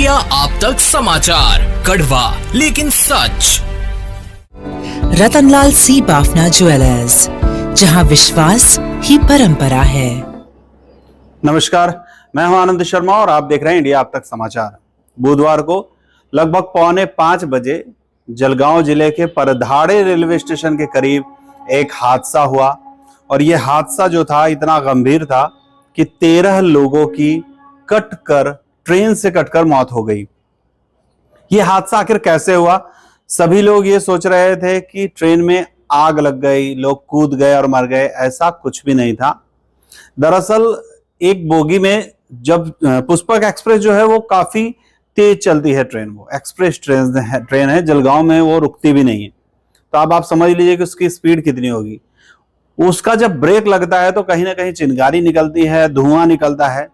India आप तक समाचार, कड़वा लेकिन सच। रतनलाल सी बाफना ज्वेलर्स, जहां विश्वास ही परंपरा है। नमस्कार, मैं हूं आनंद शर्मा और आप देख रहे हैं इंडिया आप तक समाचार। बुधवार को लगभग 4:45 बजे जलगांव जिले के परधाड़े रेलवे स्टेशन के करीब एक हादसा हुआ और यह हादसा जो था इतना गंभीर था कि 13 लोगों की ट्रेन से कटकर मौत हो गई। यह हादसा आखिर कैसे हुआ? सभी लोग ये सोच रहे थे कि ट्रेन में आग लग गई, लोग कूद गए और मर गए। ऐसा कुछ भी नहीं था। दरअसल एक बोगी में जब पुष्पक एक्सप्रेस जो है वो काफी तेज चलती है ट्रेन, वो एक्सप्रेस ट्रेन है, जलगांव में वो रुकती भी नहीं है। तो अब आप समझ लीजिए कि उसकी स्पीड कितनी होगी। उसका जब ब्रेक लगता है तो कहीं ना कहीं चिंगारी निकलती है, धुआं निकलता है।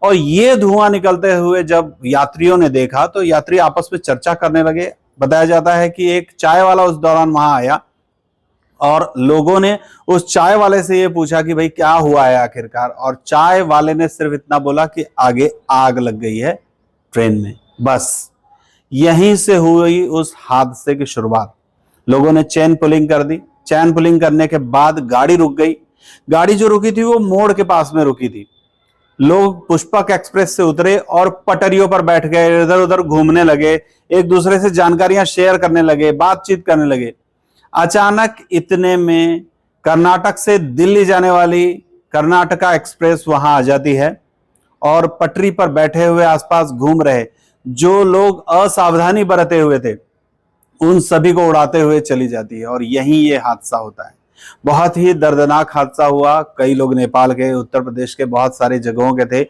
और ये धुआं निकलते हुए जब यात्रियों ने देखा तो यात्री आपस में चर्चा करने लगे। बताया जाता है कि एक चाय वाला उस दौरान वहां आया और लोगों ने उस चाय वाले से ये पूछा कि भाई क्या हुआ है आखिरकार, और चाय वाले ने सिर्फ इतना बोला कि आगे आग लग गई है ट्रेन में। बस यहीं से हुई उस हादसे की शुरुआत। लोगों ने चेन पुलिंग कर दी। चेन पुलिंग करने के बाद गाड़ी रुक गई। गाड़ी जो रुकी थी वो मोड़ के पास में रुकी थी। लोग पुष्पक एक्सप्रेस से उतरे और पटरियों पर बैठ गए, इधर उधर घूमने लगे, एक दूसरे से जानकारियां शेयर करने लगे, बातचीत करने लगे। अचानक इतने में कर्नाटक से दिल्ली जाने वाली कर्नाटका एक्सप्रेस वहां आ जाती है और पटरी पर बैठे हुए आसपास घूम रहे जो लोग असावधानी बरते हुए थे उन सभी को उड़ाते हुए चली जाती है और यहीं ये हादसा होता है। बहुत ही दर्दनाक हादसा हुआ। कई लोग नेपाल के, उत्तर प्रदेश के बहुत सारे जगहों के थे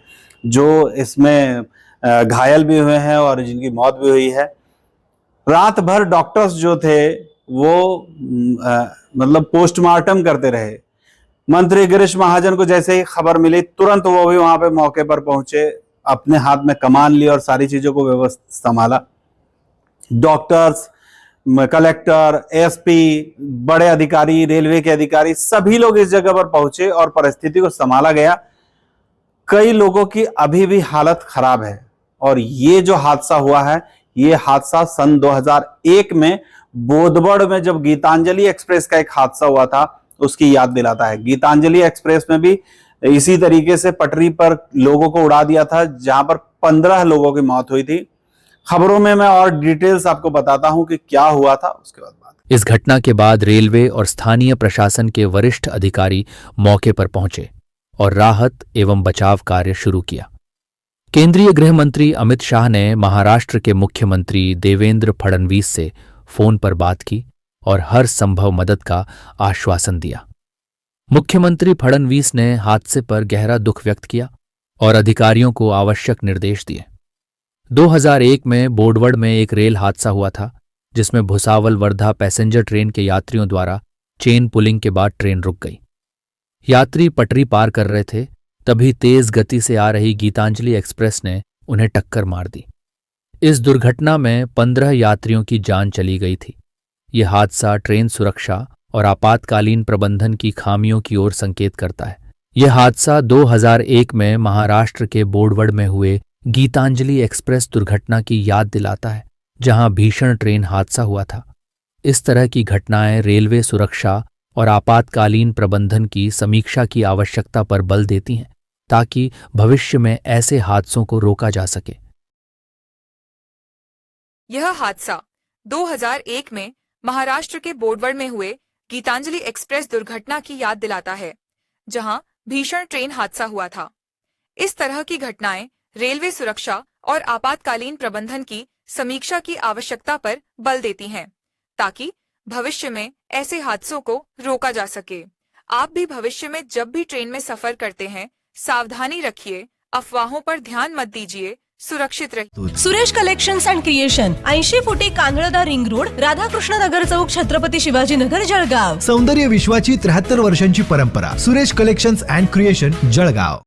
जो इसमें घायल भी हुए हैं और जिनकी मौत भी हुई है। रात भर डॉक्टर्स जो थे वो मतलब पोस्टमार्टम करते रहे। मंत्री गिरीश महाजन को जैसे ही खबर मिली तुरंत वो भी वहां पे मौके पर पहुंचे, अपने हाथ में कमान ली और सारी चीजों को व्यवस्थित संभाला। डॉक्टर्स, कलेक्टर, एसपी, बड़े अधिकारी, रेलवे के अधिकारी, सभी लोग इस जगह पर पहुंचे और परिस्थिति को संभाला गया। कई लोगों की अभी भी हालत खराब है और ये जो हादसा हुआ है, ये हादसा सन 2001 में बोधगढ़ में जब गीतांजलि एक्सप्रेस का एक हादसा हुआ था उसकी याद दिलाता है। गीतांजलि एक्सप्रेस में भी इसी तरीके से पटरी पर लोगों को उड़ा दिया था, जहां पर 15 लोगों की मौत हुई थी। खबरों में मैं और डिटेल्स आपको बताता हूं कि क्या हुआ था, उसके बाद बात। इस घटना के बाद रेलवे और स्थानीय प्रशासन के वरिष्ठ अधिकारी मौके पर पहुंचे और राहत एवं बचाव कार्य शुरू किया। केंद्रीय गृह मंत्री अमित शाह ने महाराष्ट्र के मुख्यमंत्री देवेंद्र फडणवीस से फोन पर बात की और हर संभव मदद का आश्वासन दिया। मुख्यमंत्री फडणवीस ने हादसे पर गहरा दुख व्यक्त किया और अधिकारियों को आवश्यक निर्देश दिए। 2001 में बोडगढ़ में एक रेल हादसा हुआ था जिसमें भुसावल वर्धा पैसेंजर ट्रेन के यात्रियों द्वारा चेन पुलिंग के बाद ट्रेन रुक गई। यात्री पटरी पार कर रहे थे, तभी तेज गति से आ रही गीतांजलि एक्सप्रेस ने उन्हें टक्कर मार दी। इस दुर्घटना में 15 यात्रियों की जान चली गई थी। यह हादसा ट्रेन सुरक्षा और आपातकालीन प्रबंधन की खामियों की ओर संकेत करता है। यह हादसा 2001 में महाराष्ट्र के बोडगढ़ में हुए गीतांजलि एक्सप्रेस दुर्घटना की याद दिलाता है, जहां भीषण ट्रेन हादसा हुआ था। इस तरह की घटनाएं रेलवे सुरक्षा और आपातकालीन प्रबंधन की समीक्षा की आवश्यकता पर बल देती हैं ताकि भविष्य में ऐसे हादसों को रोका जा सके। यह हादसा 2001 में महाराष्ट्र के बोडगढ़ में हुए गीतांजलि एक्सप्रेस दुर्घटना की याद दिलाता है, जहां भीषण ट्रेन हादसा हुआ था। इस तरह की घटनाएं रेलवे सुरक्षा और आपातकालीन प्रबंधन की समीक्षा की आवश्यकता पर बल देती हैं ताकि भविष्य में ऐसे हादसों को रोका जा सके। आप भी भविष्य में जब भी ट्रेन में सफर करते हैं सावधानी रखिए, अफवाहों पर ध्यान मत दीजिए, सुरक्षित रहिए। सुरेश कलेक्शन्स अँड क्रिएशन 80 फुटी कांगळदा रिंग रोड, राधाकृष्ण नगर चौक, छत्रपती शिवाजी नगर, जळगाव। सौंदर्य विश्वाची 73 वर्षांची परंपरा। Suresh collections and creation, Jalgaon.